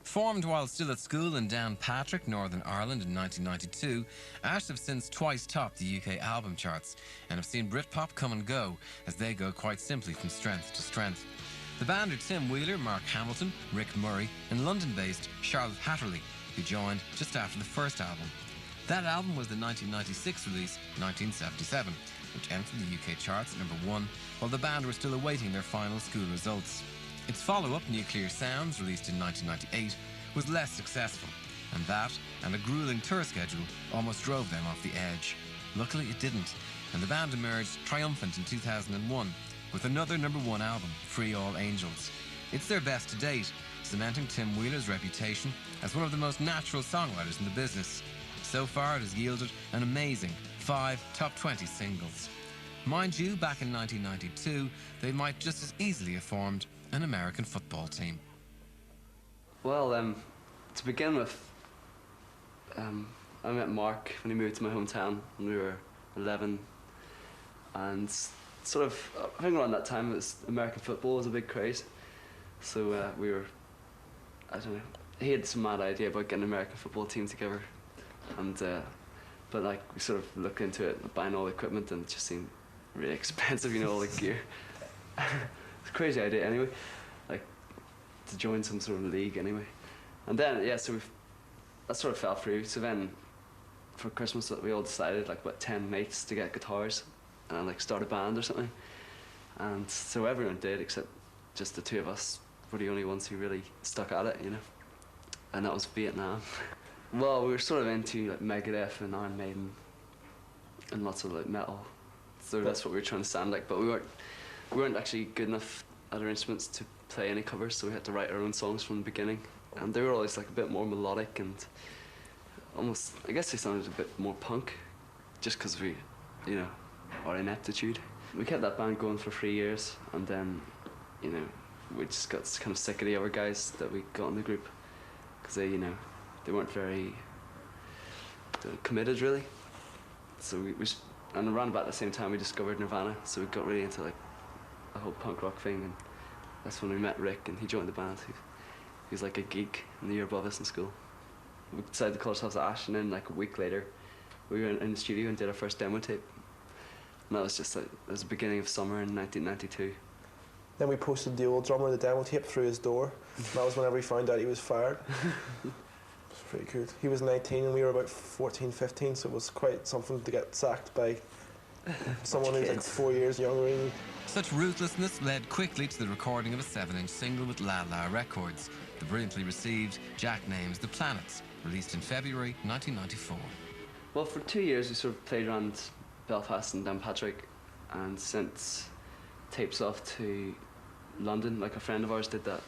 Formed while still at school in Downpatrick, Northern Ireland in 1992, Ash have since twice topped the UK album charts and have seen Britpop come and go as they go quite simply from strength to strength. The band are Tim Wheeler, Mark Hamilton, Rick Murray and London-based Charlotte Hatterley, who joined just after the first album. That album was the 1996 release, 1977, which entered the UK charts at #1 while the band were still awaiting their final school results. Its follow-up, Nuclear Sounds, released in 1998, was less successful, and that, and a grueling tour schedule, almost drove them off the edge. Luckily it didn't, and the band emerged triumphant in 2001 with another #1 album, Free All Angels. It's their best to date, cementing Tim Wheeler's reputation as one of the most natural songwriters in the business. So far it has yielded an amazing 5 top 20 singles. Mind you, back in 1992, they might just as easily have formed an American football team. Well, to begin with, I met Mark when he moved to my hometown when we were 11, and sort of, I think around that time it was American football was a big craze, so we were, I don't know, he had some mad idea about getting an American football team together, and but like we sort of looked into it, buying all the equipment, and it just seemed really expensive, you know, all the gear. It's a crazy idea anyway, like to join some sort of league anyway. And then, yeah, so that sort of fell through. So then for Christmas we all decided, like about 10 mates, to get guitars and like start a band or something. And so everyone did, except just the two of us were the only ones who really stuck at it, you know. And that was Vietnam. Well, we were sort of into like Megadeth and Iron Maiden and lots of like metal. So that's what we were trying to sound like, but we weren't actually good enough at our instruments to play any covers, so we had to write our own songs from the beginning. And they were always like a bit more melodic and almost, I guess they sounded a bit more punk, just because we, you know, our ineptitude. We kept that band going for 3 years, and then, you know, we just got kind of sick of the other guys that we got in the group, because they, you know, they weren't very committed really. So and around about the same time we discovered Nirvana, so we got really into like the whole punk rock thing, and that's when we met Rick, and he joined the band. He was like a geek in the year above us in school. We decided to call ourselves Ash, and then like a week later we were in the studio and did our first demo tape. And that was just like, it was the beginning of summer in 1992. Then we posted the old drummer of the demo tape through his door. That was whenever we found out he was fired. It was pretty good. He was 19 and we were about 14, 15, so it was quite something to get sacked by someone who's like 4 years younger than you. Such ruthlessness led quickly to the recording of a 7-inch single with La La Records, the brilliantly received Jack Names The Planets, released in February 1994. Well, for 2 years we sort of played around Belfast and Downpatrick and sent tapes off to London, like a friend of ours did that.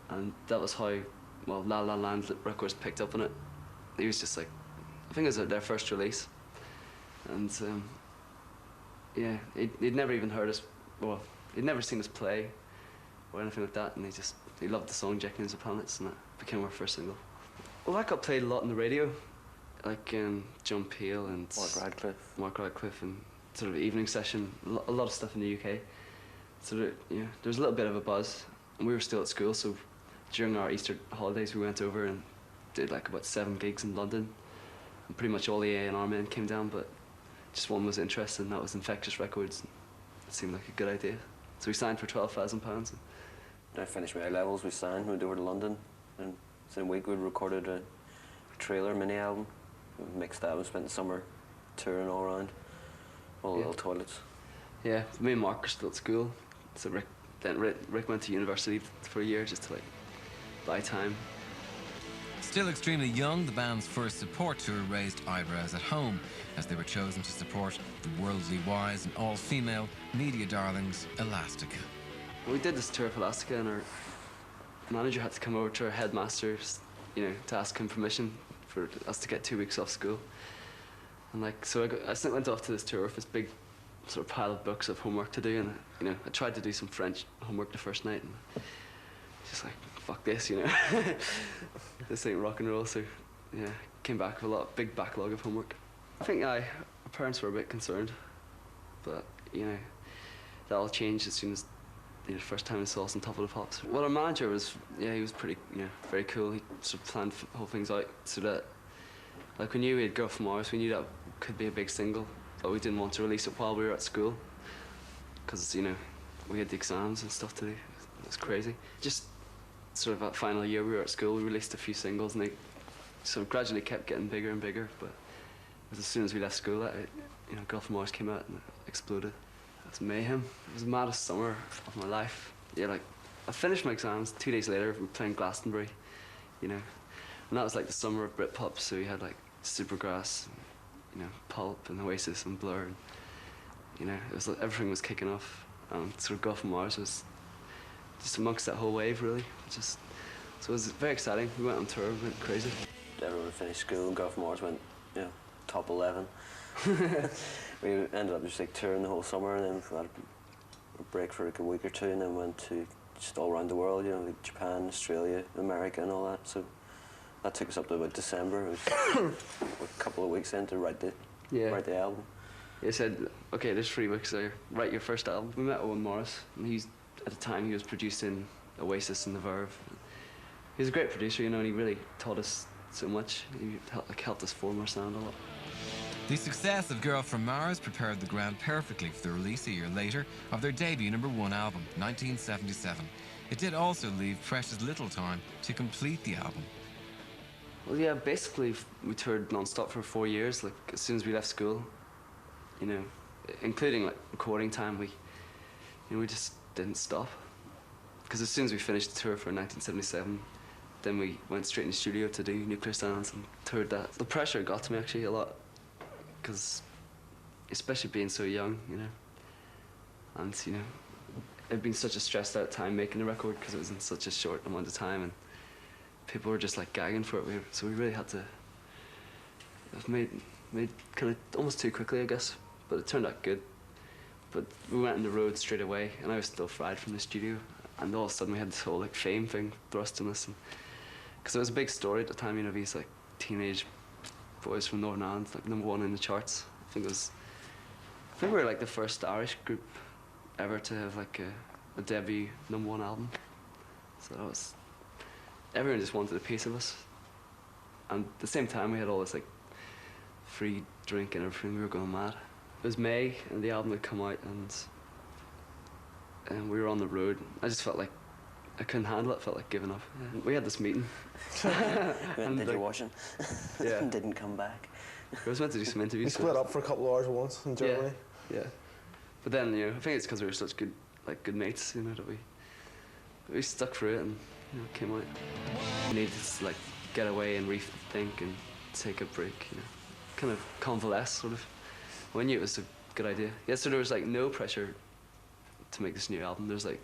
And that was how, well, La La Land Records picked up on it. He was just like, I think it was their first release. And yeah, he'd never even heard us, well, he'd never seen us play or anything like that, and he loved the song Jack Names The Planets, and that became our first single. Well, that got played a lot on the radio, like John Peel and Mark Radcliffe, and sort of Evening Session, a lot of stuff in the UK. So that, yeah, there was a little bit of a buzz, and we were still at school, so during our Easter holidays we went over and did like about 7 gigs in London, and pretty much all the A&R men came down, but just one was interested, and that was Infectious Records. It seemed like a good idea. So we signed for £12,000. When I finished my A-levels, we signed, we went over to London, and within a week we recorded a trailer mini album. We mixed that, we spent the summer touring all around, all the little toilets. Yeah, me and Mark were still at school, so Rick went to university for a year just to like buy time. Still extremely young, the band's first support tour raised eyebrows at home as they were chosen to support the worldly wise and all-female media darlings Elastica. We did this tour of Elastica, and our manager had to come over to our headmaster's you know, to ask him permission for us to get 2 weeks off school. And like, so I went off to this tour with this big sort of pile of books of homework to do, and you know, I tried to do some French homework the first night, and just like, fuck this, you know, this ain't rock and roll. So yeah, came back with a big backlog of homework. I think my parents were a bit concerned, but you know, that all changed as soon as the first time I saw us on Top of the Pops. Well, our manager was, yeah, he was pretty, you know, very cool. He sort of planned the whole things out so that, like, we knew we had Girl from Mars, we knew that could be a big single, but we didn't want to release it while we were at school, because, you know, we had the exams and stuff to do. It was crazy. Just sort of that final year we were at school, we released a few singles, and they sort of gradually kept getting bigger and bigger, but as soon as we left school, you know, Girl from Mars came out and it exploded. It was mayhem. It was the maddest summer of my life. Yeah, like, I finished my exams, 2 days later, we were playing Glastonbury, you know, and that was like the summer of Britpop, so we had like Supergrass, and, you know, Pulp and Oasis and Blur, and, you know, it was like everything was kicking off. Sort of Girl from Mars was just amongst that whole wave, really. So it was very exciting. We went on tour, we went crazy. Everyone finished school, and Girl from Mars went, you know, top 11. We ended up just like touring the whole summer, and then we had a break for like a week or two, and then went to just all around the world, you know, like Japan, Australia, America, and all that. So that took us up to about December. It was a couple of weeks in to write the album. He said, okay, there's 3 weeks there, write your first album. We met Owen Morris, and at the time he was producing Oasis and The Verve. He was a great producer, you know, and he really taught us so much. He helped us form our sound a lot. The success of Girl from Mars prepared the ground perfectly for the release a year later of their debut #1 album, 1977. It did also leave precious little time to complete the album. Well, yeah, basically we toured non-stop for 4 years. Like, as soon as we left school, you know, including like recording time, we just didn't stop. Because as soon as we finished the tour for 1977, then we went straight in the studio to do Nuclear Sounds and toured that. The pressure got to me actually a lot, because especially being so young, you know, and you know, it'd been such a stressed out time making the record because it was in such a short amount of time, and people were just like gagging for it. So we really had to have made kind of almost too quickly, I guess, but it turned out good. But we went on the road straight away, and I was still fried from the studio, and all of a sudden we had this whole like fame thing thrust on us, because it was a big story at the time, you know, these like teenage boys from Northern Ireland, like #1 in the charts. I think we were like the first Irish group ever to have like a debut #1 album. So that was, everyone just wanted a piece of us. And at the same time we had all this like free drink and everything, we were going mad. It was May and the album had come out, and we were on the road. I just felt like I couldn't handle it, felt like giving up. Yeah. We had this meeting. And did your washing? Yeah. Didn't come back. I was meant to do some We interviews. split up for a couple of hours once in Germany. Yeah. But then, you know, I think it's because we were such good mates, you know, that we stuck through it and, you know, came out. We needed to like get away and rethink and take a break, you know, kind of convalesce, sort of. We knew it was a good idea. Yeah, so there was like no pressure to make this new album. There's like,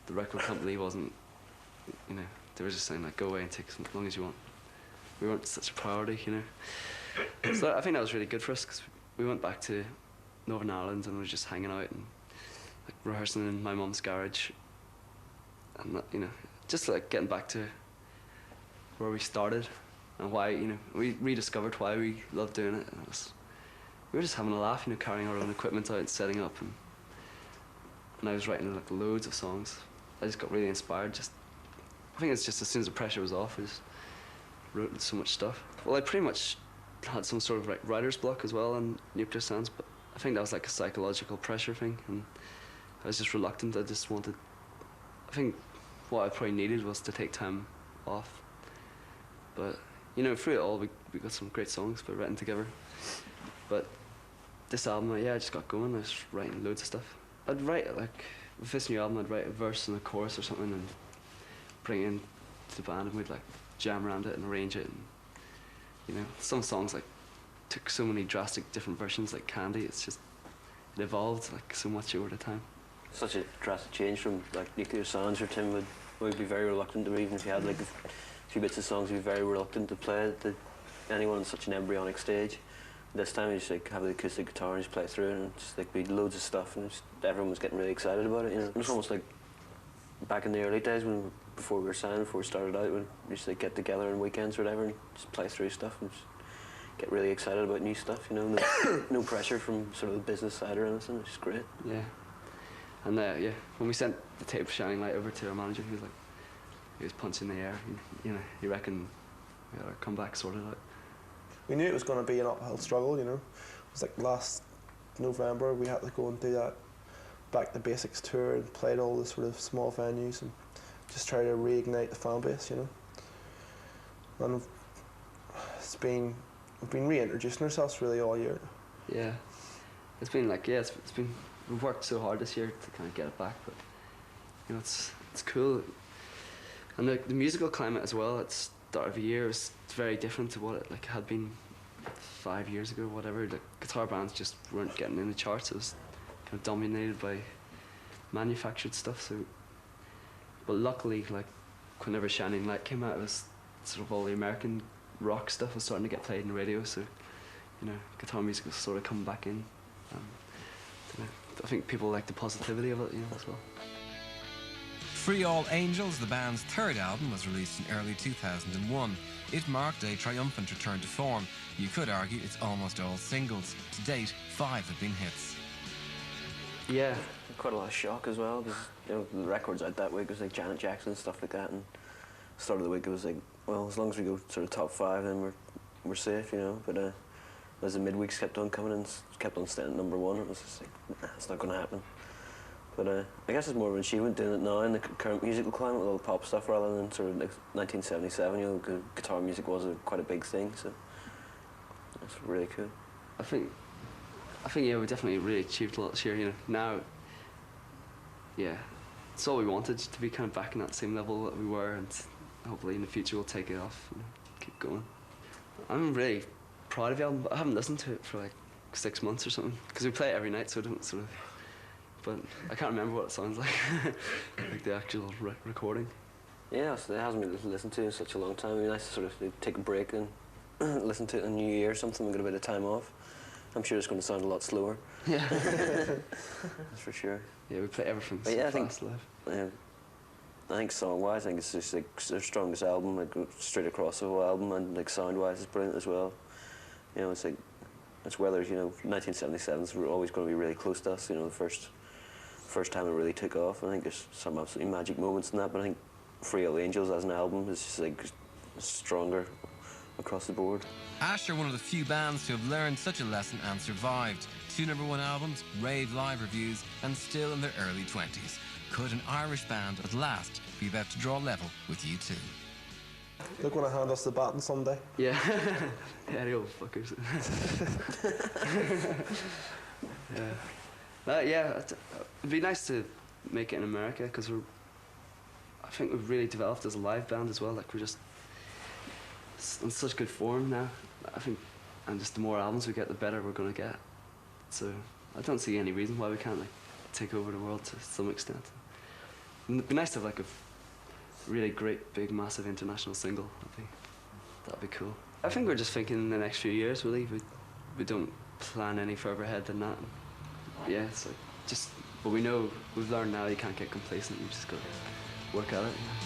the record company wasn't, you know, they were just saying like, go away and take as long as you want. We weren't such a priority, you know. So I think that was really good for us, because we went back to Northern Ireland and we were just hanging out and like rehearsing in my mum's garage, and you know, just like getting back to where we started and why, you know, we rediscovered why we loved doing it. And we were just having a laugh, you know, carrying our own equipment out and setting up, and I was writing like loads of songs. I just got really inspired. I think it's just as soon as the pressure was off, I just wrote so much stuff. Well, I pretty much had some sort of like writer's block as well on Nuclear Sounds, but I think that was like a psychological pressure thing, and I was just reluctant. I think what I probably needed was to take time off. But, you know, through it all, we got some great songs by writing together. But this album, I just got going. I was writing loads of stuff. I'd write, like, with this new album, I'd write a verse and a chorus or something and bring it in to the band, and we'd, like, jam around it and arrange it. And, you know, some songs, like, took so many drastic different versions, like Candy. It evolved, like, so much over the time. Such a drastic change from, like, Nuclear Sounds, or Tim would be very reluctant to, even if you had, like, few bits of songs we were very reluctant to play to anyone on such an embryonic stage. This time we just like have the acoustic guitar and just play through it, and just like we loads of stuff, and just, everyone was getting really excited about it. You know, it was almost like back in the early days when before we were signed, before we started out, when we used to like, get together on weekends or whatever and just play through stuff and just get really excited about new stuff. You know, no pressure from sort of the business side or anything. It's just great. Yeah. And yeah, when we sent the tape of Shining Light over to our manager, he was punching the air. You know, he reckoned we had our comeback sorted out. We knew it was going to be an uphill struggle, you know. It was like last November we had to go and do that Back to Basics tour and played all the sort of small venues and just try to reignite the fan base, you know. And we've been reintroducing ourselves really all year. Yeah, it's been like it's been we've worked so hard this year to kind of get it back, but you know it's cool. And the musical climate as well at the start of the year it's very different to what it like had been 5 years ago, whatever. The guitar bands just weren't getting in the charts. It was kind of dominated by manufactured stuff. So, but luckily, like whenever Shining Light came out, it was sort of all the American rock stuff was starting to get played in the radio. So, you know, guitar music was sort of coming back in. I think people like the positivity of it, you know, as well. Free All Angels, the band's third album, was released in early 2001. It marked a triumphant return to form. You could argue it's almost all singles. To date, 5 have been hits. Yeah. Quite a lot of shock as well, because you know, the records out that week was like Janet Jackson and stuff like that, and start of the week it was like, well, as long as we go sort of top 5 then we're safe, you know. But as the midweeks kept on coming and kept on staying at number 1, it was just like, nah, it's not going to happen. But I guess it's more of an achievement doing it now in the current musical climate with all the pop stuff rather than sort of like 1977. You know, guitar music was quite a big thing, so it's really cool. I think yeah, we definitely really achieved a lot this year. You know, now, yeah, it's all we wanted to be kind of back in that same level that we were, and hopefully in the future we'll take it off and keep going. I'm really proud of the album, but I haven't listened to it for like 6 months or something because we play it every night, so I don't sort of. But I can't remember what it sounds like, like the actual recording. Yeah, so it hasn't been listened to in such a long time. It'd be nice to sort of take a break and listen to it in the new year or something. We've got a bit of time off. I'm sure it's going to sound a lot slower. Yeah. That's for sure. Yeah, we play everything but yeah, so fast live. I think song-wise, I think it's just like their strongest album, like straight across the whole album, and like sound-wise, it's brilliant as well. You know, it's like it's whether you know 1977s were always going to be really close to us. You know, the first time it really took off. I think there's some absolutely magic moments in that, but I think Free All Angels as an album is just like stronger across the board. Ash are one of the few bands to have learned such a lesson and survived. 2 #1 albums, rave live reviews, and still in their early 20s. Could an Irish band at last be about to draw level with U2? They're going to hand us the baton someday. Yeah. Yeah, the old fuckers. Yeah. Yeah, it'd be nice to make it in America because I think we've really developed as a live band as well. Like we're just in such good form now. I think, and just the more albums we get, the better we're gonna get. So I don't see any reason why we can't like take over the world to some extent. And it'd be nice to have like a really great, big, massive international single. That'd be cool. I think we're just thinking in the next few years. Really, we don't plan any further ahead than that. Yeah, it's like just, but we know, we've learned now you can't get complacent, you just got to work at it.